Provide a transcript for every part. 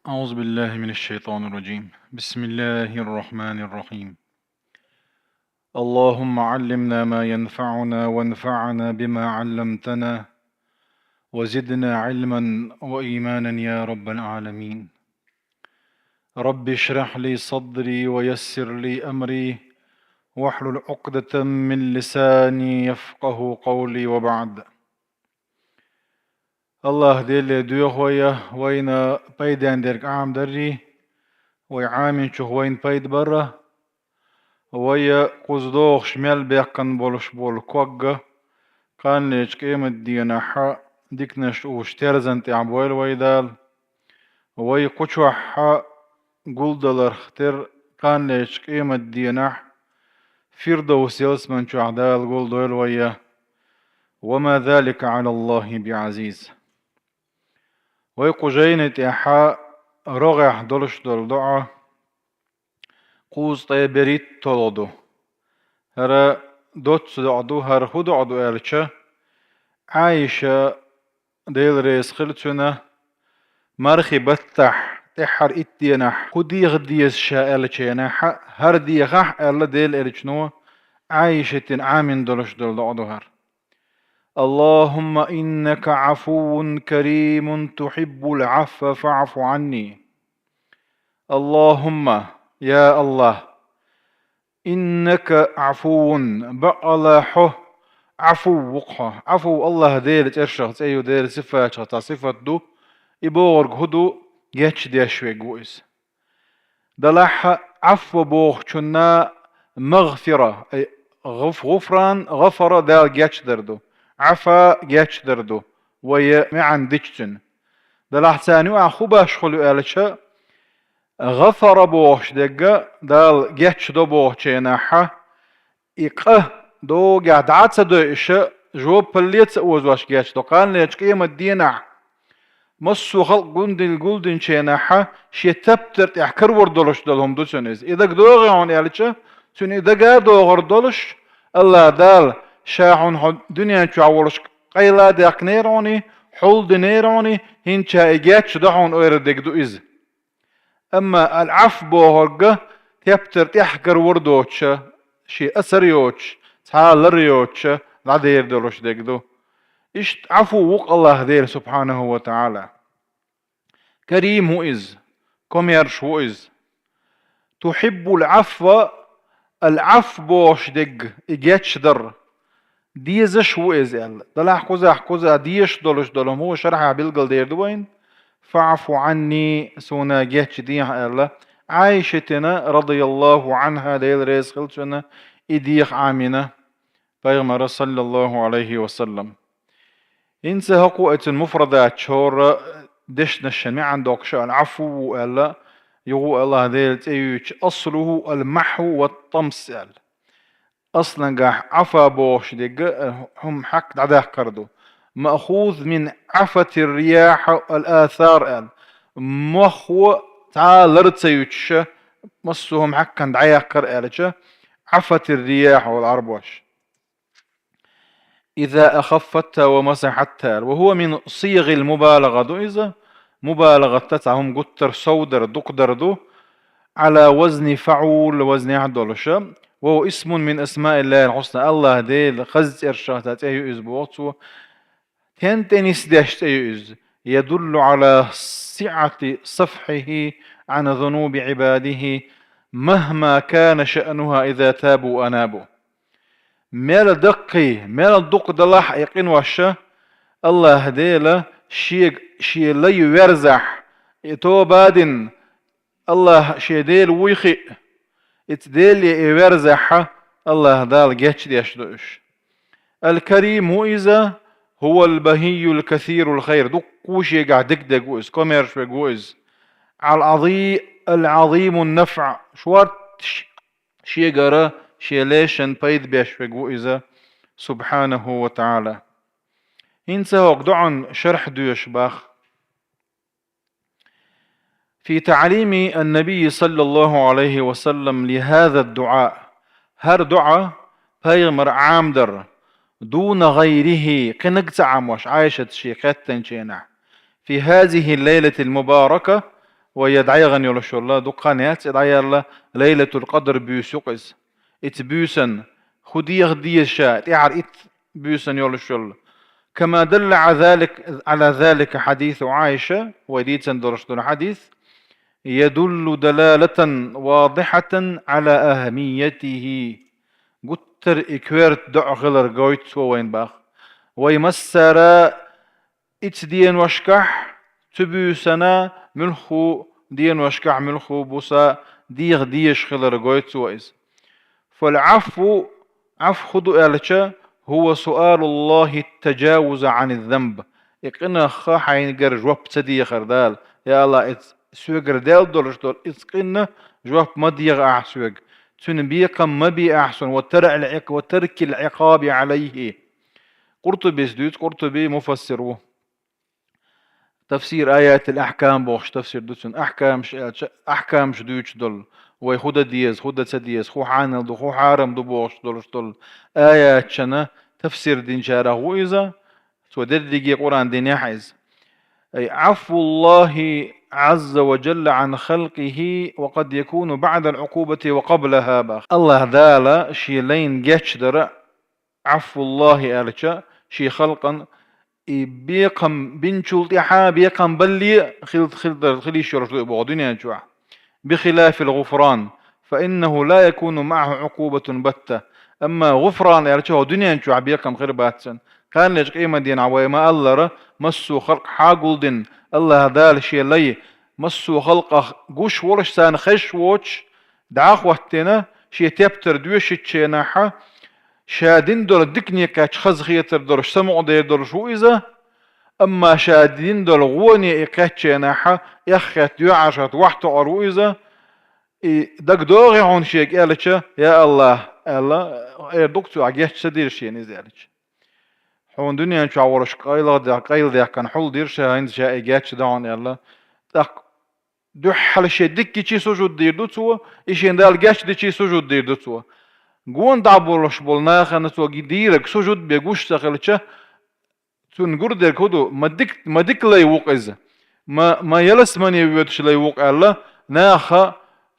أعوذ بالله من الشيطان الرجيم. بسم الله الرحمن الرحيم. اللهم علمنا ما ينفعنا وانفعنا بما علمتنا وزدنا علما وإيمانا يا رب العالمين. رب اشرح لي صدري ويسر لي أمري واحلل عقدة من لساني يفقه قولي وبعد. الله ديل دوخ وين بيدان درك عام دري ويعامن شو وين بيد برا ويا قصدوخ شمال بيقن بولش بول كوغا كان ليش قيمة دينا حا ديكنش وشترزن تعبويل ويدال وي قشوح حا قلدلر اختر كان ليش قيمة دينا فردوس يلسمن شو عدال قلدويل ويا وما ذلك على الله بعزيز وي قجينة حا رغح دولش دول دعا قوز طيبريت تولدو هرا دوت دعدو هر هو دعدو أرشا عايشة ديل ريس خلتنا مرخي بتح تحر اتينح خدي غديس شاء ألشينح هر دي غح ألا ديل أرشنو عايشة عامن دولش دول دعدو هر اللهم إنك عفو كريم تحب العفو فاعف عني. اللهم يا الله إنك عفو بألاحه عفو وقحه عفو الله دير ترشخ أيو دير صفة صفة دو إبورغ هدو يتش ديشوي قويس دلح عفو بوغ شنا مغفرة أي غفران غفر دال جاتش دردو عفا جاتش دردو وي معن ديشتن دلح ثاني أخو باشخلو ألشا غفر بوغش دقا دال جاتش دو بوغ چيناحا إقه دو قعدات دو إشا جو بليت وزواش جاتش دو قان ليش قيمة دينا مصو خلق قلدن چيناحا شي تبتر تحكر وردولش دالهم دو سنز إذا قدوغي عن يالشا سن إذا قادو غردولش الله دال شاحون دنيا چعولش قيلا داق نيروني حول دنيروني هنچا إجاتش دحون ويردك دو إز أما العف بوهرقة تبتر تحكر وردوش شي أسريوش تعالريوش لعدير دولش ديكدو إشت عفو وق الله دير سبحانه وتعالى كريم هو إز كوميرش هو إز تحب العفو العف بوش دق إجاتش در ديزش هو إز دلح قوزا ديش دولش دولم هو شرحها بيلقل دير دوين فاعفو عني سونا جيتش ديها ألا عائشتنا رضي الله عنها ديل ريس خلتنا إديخ عامنا بيغمر صلى الله عليه وسلم إنسى هقوة المفردات شور دشنا الشمع عندك شأن عفو ألا يغو الله ديل تيوش أصله المحو والطمس أصلا قاح عفا بوش ديق هم حق دعده كردو مأخوذ من عفة الرياح الآثار مخو تعال رتسيوتش مصهم حقا دعيه كر عفة الرياح والعربوش إذا أخفت ومسحت وهو من صيغ المبالغة دو إذا مبالغة تتعهم قطر صودر دقدر دو على وزن فعول وزن عدولش وهو اسم من أسماء الله الحسنى الله ديل خز إرشاتات أيو إزبوطو تنتنس داشت أيوز يدل على سعة صفحه عن ذنوب عباده مهما كان شأنها إذا تابوا وأنابوا مال دقي مال دق دلاح يقين وشا الله ديلا شي لا يرزح يتو بادن الله شي ديل ويخي اتديل يرزح الله دال جاتش ديشدوش الكريم إذا هو البهي الكثير الخير دقوش يقع دق ويز كوميرش ويز العظيم النفع شوارت شيقرا شيليشن بيد بيش ويزا سبحانه وتعالى إنسا وقدعن شرح دوش باخ في تعليم النبي صلى الله عليه وسلم لهذا الدعاء هر دعاء بيغمر عامدر دون غيره قنق تعموش عايشة شيقات تنشينا في هذه الليلة المباركة ويدعي غن يولش الله دقانيات يدعي الله ليلة القدر بيسوقز ات بيسن خديغ دي شاء تعر ات بيسن يولش الله كما دل على ذلك حديث عائشة وديتن درشت الحديث يدل دلالة واضحة على أهميته قتر إكويرت دع غلر قويت وين باخ ويمسر إت دين وشكح تبو سنة ملخو دين وشكح ملخو بوسا ديغ ديش غلر قويت وإز فالعفو عفو خدو إلشا هو سؤال الله التجاوز عن الذنب يقنا خاحين قر جواب تدي خردال يا الله سوغر دال دولش دول إسقنا جواب مديغ أحسوغ تنبيقا ما بي أحسن وترك العقاب عليه قرطبي سدوت قرطبي مفسره تفسير آيات الأحكام بوش تفسير دوتن أحكام شدوش دول ويخودا ديز خودا تديز خو حانل دو خو حارم دو بوش دولش دول آيات شنا تفسير دين شاره وإذا تودرجي قرآن دين حيز أي عفو الله عز وجل عن خلقه وقد يكون بعد العقوبة وقبلها باخ الله دالا شي لين جاتشدر عفو الله ألشا شي خلقا بيقم بنشول تحا بيقم بلي خلي شرش بعضنا جوا بخلاف الغفران فإنه لا يكون معه عقوبة بتة أما غفران ألشا دنيا جوا بيقم خرباتسن كان ليش قيمة دين عويما الله مسو خلق حاقل دين الله دال شي لي مسو خلق قوش ورش سان خش ووش دعاق وقتنا شي تبتر دوش تشيناحا شادين دول دكني كاش خزخيتر دورش سمع دير دورش وإذا أما شادين دول غوني إقاتشيناحا يخيت يعشت وحت عروإذا دك دوغي عون شيك إلتشا يا الله دكتو عجيش سدير شي نزالتش حون دنيا شو عورش قايل ده كان حول ديرشا عند شيء جاتش دعون يلا تق دحل شيء دكي شيء سجود دير دوتوا إيش يندال جاتش دي شيء سجود دير دوتوا جون دعبولش بولنا خنا تو جديرك سجود بيجوش تخلتشه تنقر ده كودو ما ديك لا يوق إذا ما يلس من يبيتش لا يوق الله ناخا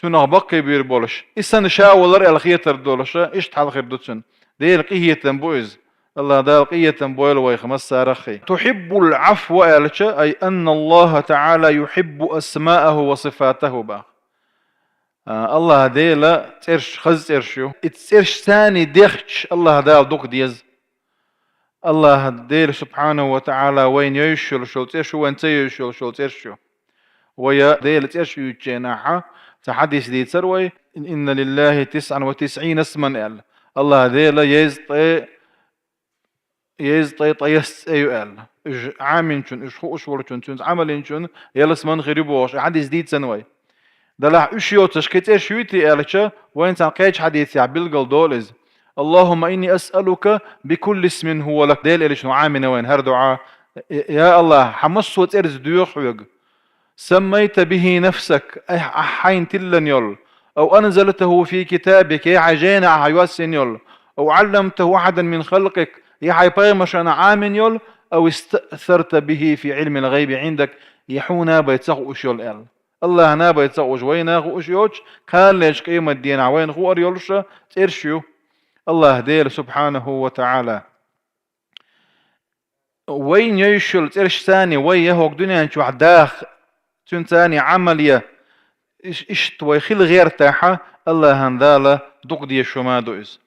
تنغبق بير بولش إسان شاولر الخيتر دولشة إيش تحل خير دوتشن دير قية تنبويز الله دال قية بويل ويخمس سارخي تحب العفو ألشا أي أن الله تعالى يحب أسماءه وصفاته با الله ديلا ترش خز ترشو ترش ثاني ديخش الله دال دوك ديز الله ديل سبحانه وتعالى وين يشل شو ترشو وين تيشل شو ترشو ويا ديل ترشو يتشيناحا تحديث دي تروي إن لله 99 اسما الله ديلا يزطي طيس أيوال عامين شون إشخو أشور شون عملين شون يلس من غريبوش حديث ديت سنوي دلع أشيو تشكيت إشيوتي ألشة وين تنقيش حديث يعبل قل دولز اللهم إني أسألك بكل اسم هو لك ديل إلش عامين وين هر دعاء يا الله حمص وترز ديوخ ويق سميت به نفسك أحين تلن يل أو أنزلته في كتابك يا عجينا عيواسين يل أو علمته أحدا من خلقك يحي بايمش أنا عامن يول أو استأثرت به في علم الغيب عندك يحونا بيتساق أشيول إل الله هنا بيتساق أشوينا غو أشيوش كان ليش قيمة الدين عوين غو أريولشا ترشيو الله دير سبحانه وتعالى وين يشل ترش ثاني وين يهوك دنيا انشو عداخ تون ثاني عملية إشت ويخيل غير تاحة الله هندالة دوق دي الشمادو إز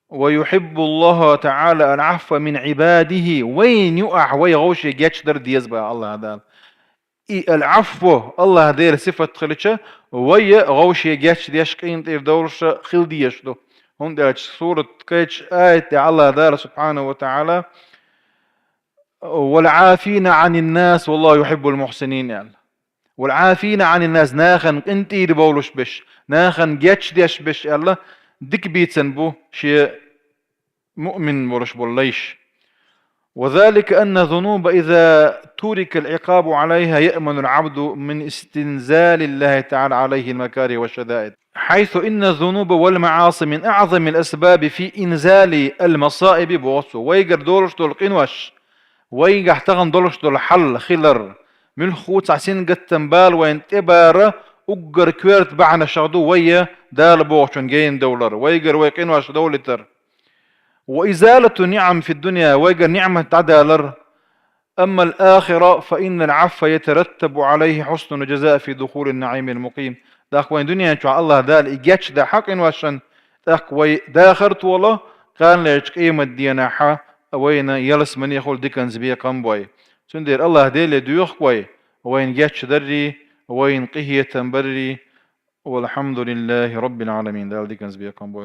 ويحب الله تعالى العفو من عباده وين يقع ويغوش يجاتش در ديز بقى الله هذا العفو الله دير صفة خلتشة ويغوش يجاتش ديش قين تير دورش خل ديش دو هم ديش سورة كيتش آية الله دار سبحانه وتعالى والعافين عن الناس والله يحب المحسنين يعني والعافين عن الناس ناخن انتي بولش بش ناخن جاتش ديش بش الله ديك بيتسن بو شيء مؤمن مرش بوليش وذلك أن ذنوب إذا ترك العقاب عليها يأمن العبد من استنزال الله تعالى عليه المكاره والشدائد حيث إن الذنوب والمعاصي من أعظم الأسباب في إنزال المصائب بوصو ويقر دولش دول قنوش ويقر تغن دولش دول حل خلر من خوت عسين قد تنبال وين تبارة أجر كويرت بعنا شغدو ويا دال بوغشون جين دولار ويجر ويقين واش دولتر وإزالة نعم في الدنيا ويجر نعمة عدالر. أما الآخرة فإن العفو يترتب عليه حسن الجزاء في دخول النعيم المقيم. داك وين دنيا شو الله دال إجتش دا حق إن واشن داك وي داخرت والله كان ليش قيمة دينا حا وين يلس من يقول ديكنز بيه قنبوي سندير الله ديل ديوخ وي وين جتش دري وين قهية بري والحمد لله رب العالمين دال ديكنز بيه قنبوي.